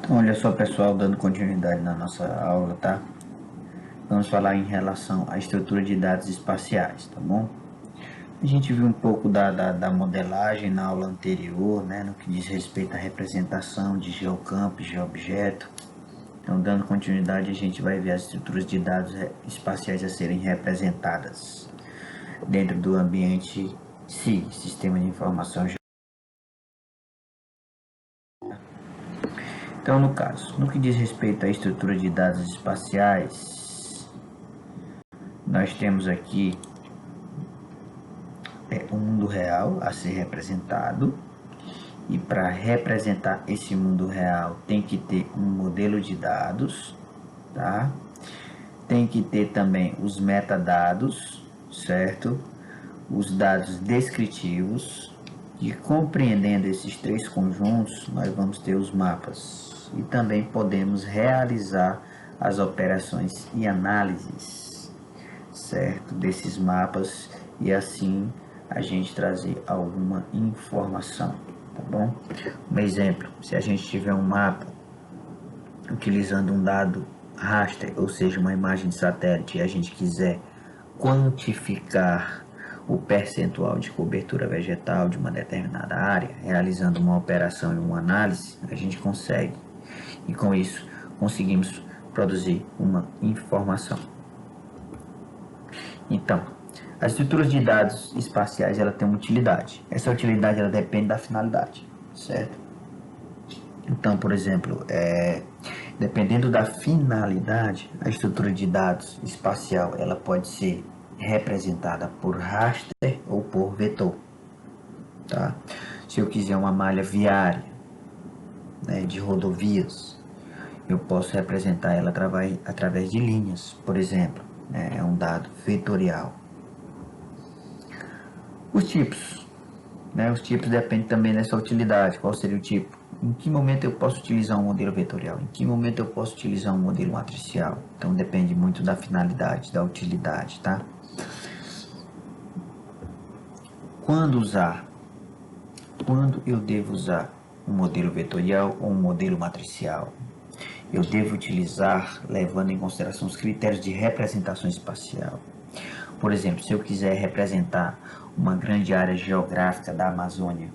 Olha só, pessoal, dando continuidade na nossa aula, tá? Vamos falar em relação à estrutura de dados espaciais, tá bom? A gente viu um pouco da modelagem na aula anterior, né? No que diz respeito à representação de geocampo e geoobjeto. Então, dando continuidade, a gente vai ver as estruturas de dados espaciais a serem representadas dentro do ambiente SIG, Sistema de Informação. Então, no caso, no que diz respeito à estrutura de dados espaciais, nós temos aqui um mundo real a ser representado, e para representar esse mundo real tem que ter um modelo de dados, tá? Tem que ter também os metadados, certo? Os dados descritivos, e compreendendo esses três conjuntos, nós vamos ter os mapas. E também podemos realizar as operações e análises, certo? Desses mapas, e assim a gente trazer alguma informação, tá bom? Um exemplo, se a gente tiver um mapa utilizando um dado raster, ou seja, uma imagem de satélite, e a gente quiser quantificar o percentual de cobertura vegetal de uma determinada área, realizando uma operação e uma análise, a gente consegue. E com isso, conseguimos produzir uma informação. Então, as estruturas de dados espaciais, ela tem uma utilidade. Essa utilidade, ela depende da finalidade, certo? Então, por exemplo, dependendo da finalidade, a estrutura de dados espacial, ela pode ser representada por raster ou por vetor, tá? Se eu quiser uma malha viária, né, de rodovias, eu posso representar ela através de linhas, por exemplo, né, é um dado vetorial. Os tipos, né, os tipos dependem também dessa utilidade. Qual seria o tipo? Em que momento eu posso utilizar um modelo vetorial? Em que momento eu posso utilizar um modelo matricial? Então depende muito da finalidade, da utilidade, tá? Quando eu devo usar um modelo vetorial ou um modelo matricial? Eu devo utilizar levando em consideração os critérios de representação espacial. Por exemplo, se eu quiser representar uma grande área geográfica da Amazônia,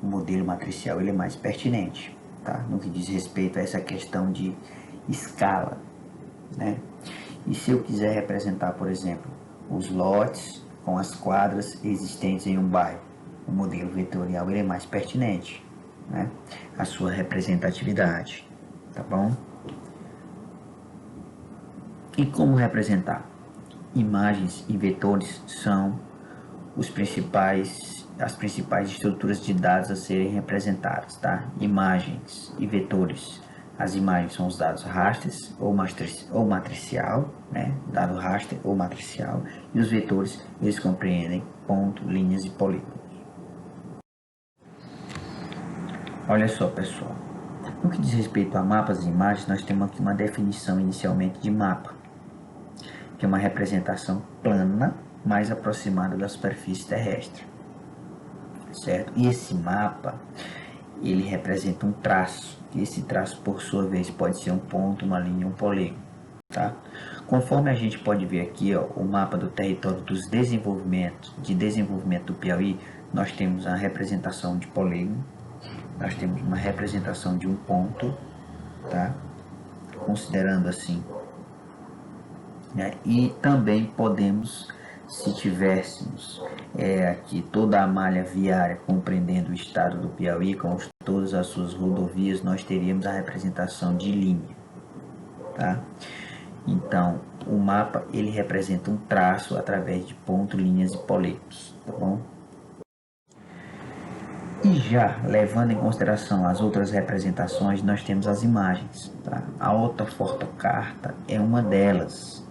o modelo matricial ele é mais pertinente, tá? No que diz respeito a essa questão de escala, né? E se eu quiser representar, por exemplo, os lotes com as quadras existentes em um bairro, o modelo vetorial ele é mais pertinente, né? A sua representatividade, tá bom? E como representar? Imagens e vetores são as principais estruturas de dados a serem representadas, tá? Imagens e vetores. As imagens são os dados rasters ou matricial, né? Dado raster ou matricial. E os vetores, eles compreendem ponto, linhas e polígonos. Olha só, pessoal. No que diz respeito a mapas e imagens, nós temos aqui uma definição inicialmente de mapa, que é uma representação plana mais aproximada da superfície terrestre, certo? E esse mapa, ele representa um traço, e esse traço, por sua vez, pode ser um ponto, uma linha, um polígono, tá? Conforme a gente pode ver aqui, ó, o mapa do território de desenvolvimento do Piauí, nós temos a representação de polígono, nós temos uma representação de um ponto, tá? Considerando assim, né? E também podemos, se tivéssemos aqui toda a malha viária compreendendo o estado do Piauí, com todas as suas rodovias, nós teríamos a representação de linha, tá? Então, o mapa ele representa um traço através de pontos, linhas e polígonos, tá bom? E já levando em consideração as outras representações, nós temos as imagens, tá? A ortofotocarta é uma delas,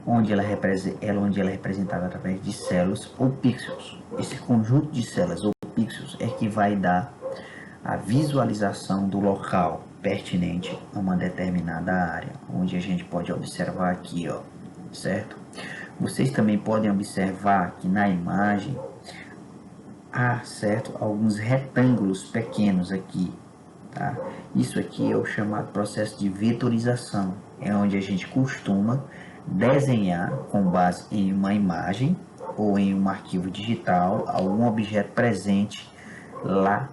onde ela é representada através de células ou pixels. Esse conjunto de células ou pixels é que vai dar a visualização do local pertinente a uma determinada área, onde a gente pode observar aqui, ó, certo? Vocês também podem observar que na imagem há, certo, alguns retângulos pequenos aqui, Tá? Isso aqui é o chamado processo de vetorização, é onde a gente costuma desenhar com base em uma imagem ou em um arquivo digital algum objeto presente lá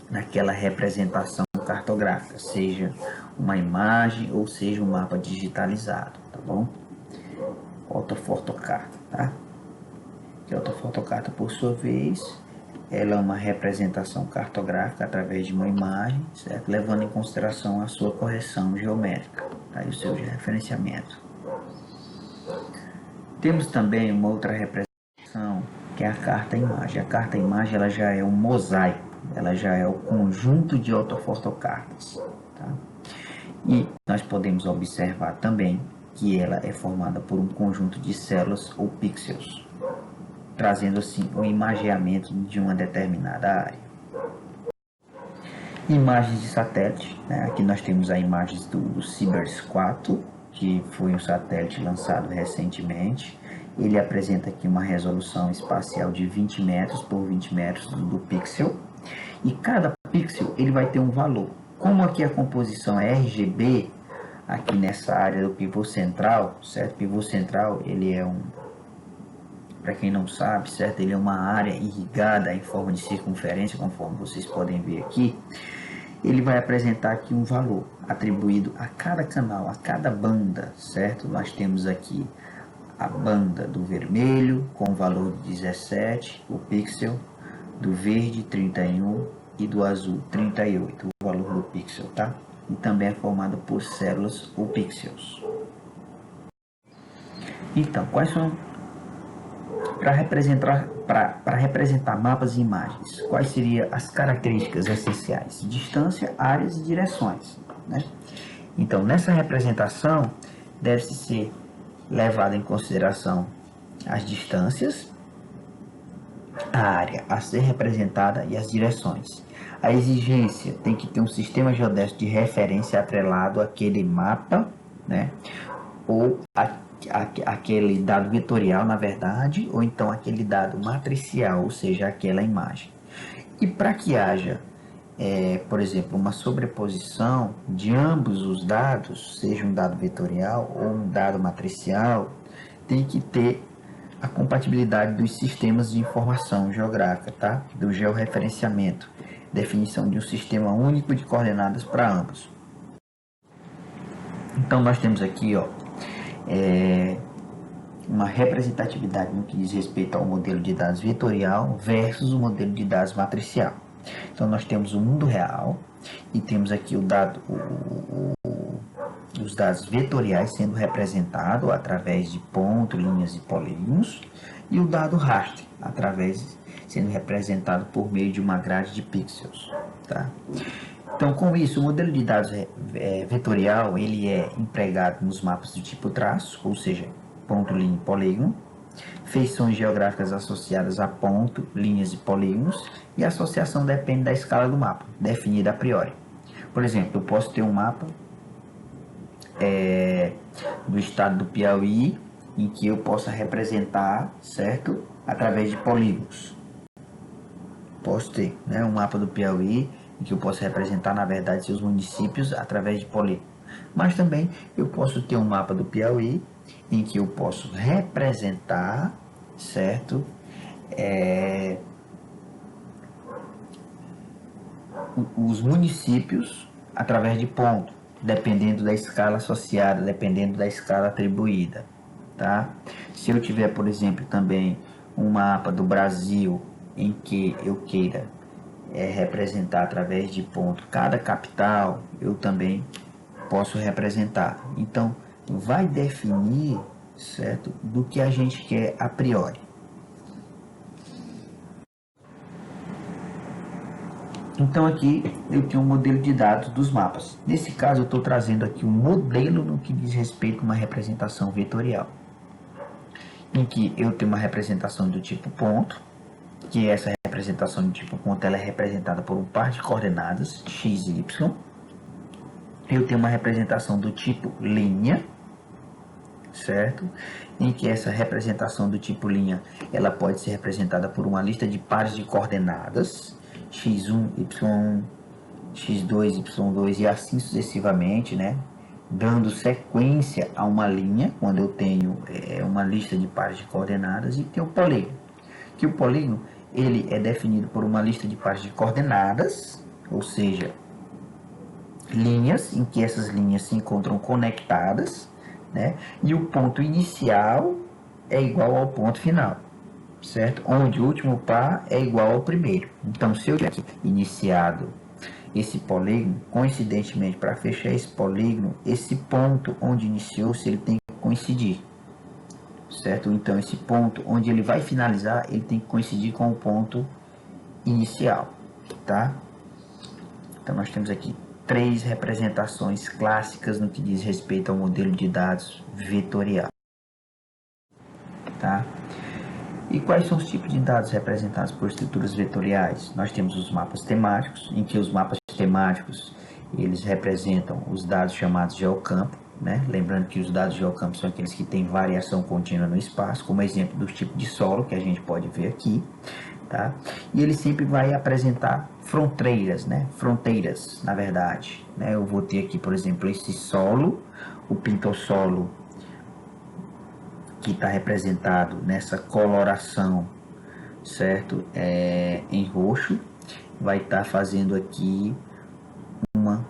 naquela representação cartográfica, seja uma imagem ou seja um mapa digitalizado, tá bom? Ortofotocarta, tá? Que a ortofotocarta, por sua vez, ela é uma representação cartográfica através de uma imagem, certo? Levando em consideração a sua correção geométrica, tá? E o seu referenciamento. Temos também uma outra representação, que é a carta-imagem. A carta-imagem ela já é um mosaico, ela já é o conjunto de ortofotocartas, tá? E nós podemos observar também que ela é formada por um conjunto de células ou pixels, trazendo assim o imageamento de uma determinada área. Imagens de satélite, né? Aqui nós temos a imagem do Sibers 4, que foi um satélite lançado recentemente. Ele apresenta aqui uma resolução espacial de 20 metros por 20 metros do pixel, e cada pixel ele vai ter um valor. Como aqui a composição é RGB, aqui nessa área do pivô central, certo? Pivô central ele é para quem não sabe, certo? Ele é uma área irrigada em forma de circunferência, conforme vocês podem ver aqui. Ele vai apresentar aqui um valor atribuído a cada canal, a cada banda, certo? Nós temos aqui a banda do vermelho com o valor de 17, o pixel, do verde 31 e do azul 38, o valor do pixel, tá? E também é formado por células ou pixels. Então, quais são para representar mapas e imagens, quais seriam as características essenciais? Distância, áreas e direções, né? Então, nessa representação, deve-se ser levada em consideração as distâncias, a área a ser representada e as direções. A exigência tem que ter um sistema geodésico de referência atrelado àquele mapa, né? Ou aquele dado vetorial, na verdade, ou então aquele dado matricial, ou seja, aquela imagem. E para que haja, por exemplo, uma sobreposição de ambos os dados, seja um dado vetorial ou um dado matricial, tem que ter a compatibilidade dos sistemas de informação geográfica, tá? Do georreferenciamento, definição de um sistema único de coordenadas para ambos. Então nós temos aqui, ó, uma representatividade no que diz respeito ao modelo de dados vetorial versus o modelo de dados matricial. Então nós temos o mundo real e temos aqui os dados vetoriais sendo representados através de pontos, linhas e polígonos, e o dado raster sendo representado por meio de uma grade de pixels, tá? Então, com isso, o modelo de dados vetorial ele é empregado nos mapas do tipo traço, ou seja, ponto, linha e polígono, feições geográficas associadas a ponto, linhas e polígonos, e a associação depende da escala do mapa, definida a priori. Por exemplo, eu posso ter um mapa do estado do Piauí, em que eu possa representar, certo? Através de polígonos. Posso ter, né, um mapa do Piauí, em que eu posso representar, na verdade, seus municípios através de polígonos. Mas também eu posso ter um mapa do Piauí, em que eu posso representar, certo? Os municípios através de ponto, dependendo da escala associada, dependendo da escala atribuída, tá? Se eu tiver, por exemplo, também um mapa do Brasil em que eu queira representar através de ponto cada capital, eu também posso representar. Então, vai definir, certo, do que a gente quer a priori. Então aqui eu tenho um modelo de dados dos mapas. Nesse caso eu estou trazendo aqui um modelo no que diz respeito a uma representação vetorial, em que eu tenho uma representação do tipo ponto, que essa representação do tipo ponto ela é representada por um par de coordenadas x e y. Eu tenho uma representação do tipo linha, certo? Em que essa representação do tipo linha ela pode ser representada por uma lista de pares de coordenadas x1, y1, x2, y2 e assim sucessivamente, né? Dando sequência a uma linha, quando eu tenho uma lista de pares de coordenadas, e tem o polígono. Que o polígono ele é definido por uma lista de pares de coordenadas, ou seja, linhas em que essas linhas se encontram conectadas, né? E o ponto inicial é igual ao ponto final, certo? Onde o último par é igual ao primeiro. Então, se eu tiver aqui iniciado esse polígono, coincidentemente, para fechar esse polígono, esse ponto onde iniciou-se, ele tem que coincidir, certo? Então, esse ponto onde ele vai finalizar, ele tem que coincidir com o ponto inicial, tá? Então, nós temos aqui 3 representações clássicas no que diz respeito ao modelo de dados vetorial, tá? E quais são os tipos de dados representados por estruturas vetoriais? Nós temos os mapas temáticos, em que os mapas temáticos eles representam os dados chamados geocampo, né? Lembrando que os dados geocampo são aqueles que têm variação contínua no espaço, como exemplo do tipo de solo que a gente pode ver aqui, tá? E ele sempre vai apresentar fronteiras, né? Fronteiras, na verdade, né? Eu vou ter aqui, por exemplo, esse solo, o pintossolo, que está representado nessa coloração, certo? Em roxo, vai estar fazendo aqui uma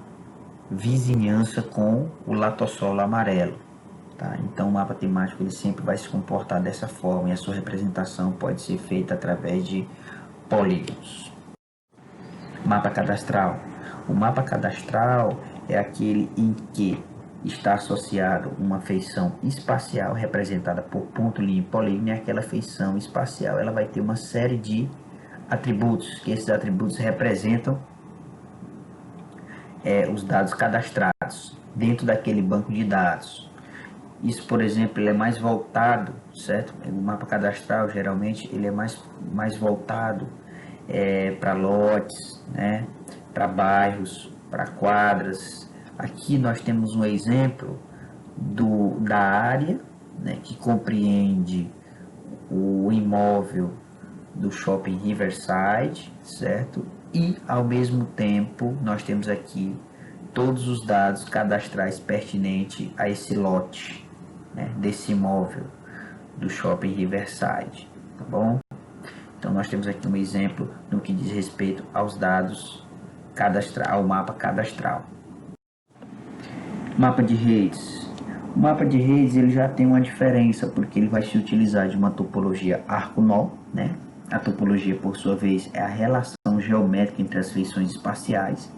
vizinhança com o latossolo amarelo, tá? Então o mapa temático ele sempre vai se comportar dessa forma e a sua representação pode ser feita através de polígonos. Mapa cadastral. O mapa cadastral é aquele em que está associado uma feição espacial representada por ponto, linha e polígono, e aquela feição espacial ela vai ter uma série de atributos, que esses atributos representam os dados cadastrados dentro daquele banco de dados. Isso, por exemplo, ele é mais voltado, certo? O mapa cadastral, geralmente, ele é mais voltado para lotes, né? Para bairros, para quadras. Aqui nós temos um exemplo da área, né? Que compreende o imóvel do Shopping Riverside, certo? E, ao mesmo tempo, nós temos aqui todos os dados cadastrais pertinentes a esse lote, né, desse imóvel do Shopping Riverside, tá bom? Então, nós temos aqui um exemplo no que diz respeito aos dados cadastrais, ao mapa cadastral. Mapa de redes. O mapa de redes ele já tem uma diferença, porque ele vai se utilizar de uma topologia arco-nó, né? A topologia, por sua vez, é a relação geométrica entre as feições espaciais,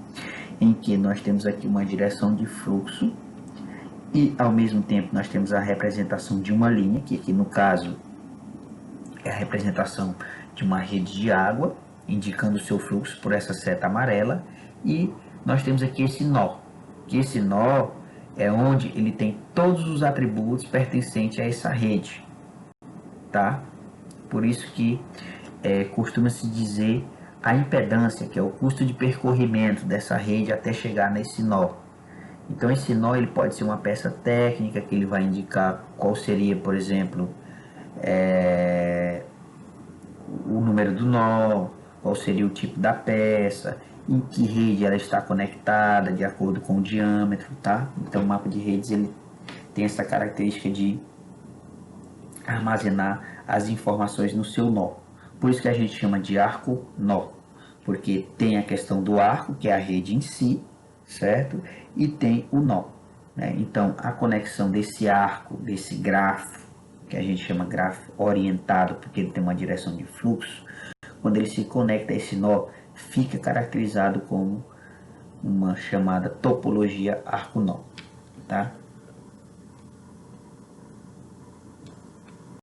em que nós temos aqui uma direção de fluxo e, ao mesmo tempo, nós temos a representação de uma linha, que aqui no caso é a representação de uma rede de água, indicando o seu fluxo por essa seta amarela, e nós temos aqui esse nó, que esse nó é onde ele tem todos os atributos pertencentes a essa rede, tá? Por isso que costuma-se dizer a impedância, que é o custo de percorrimento dessa rede até chegar nesse nó. Então esse nó ele pode ser uma peça técnica que ele vai indicar qual seria, por exemplo, o número do nó, qual seria o tipo da peça, em que rede ela está conectada de acordo com o diâmetro, tá? Então o mapa de redes ele tem essa característica de armazenar as informações no seu nó. Por isso que a gente chama de arco-nó, porque tem a questão do arco, que é a rede em si, certo? E tem o nó, né? Então, a conexão desse arco, desse grafo, que a gente chama grafo orientado, porque ele tem uma direção de fluxo, quando ele se conecta a esse nó, fica caracterizado como uma chamada topologia arco-nó, tá?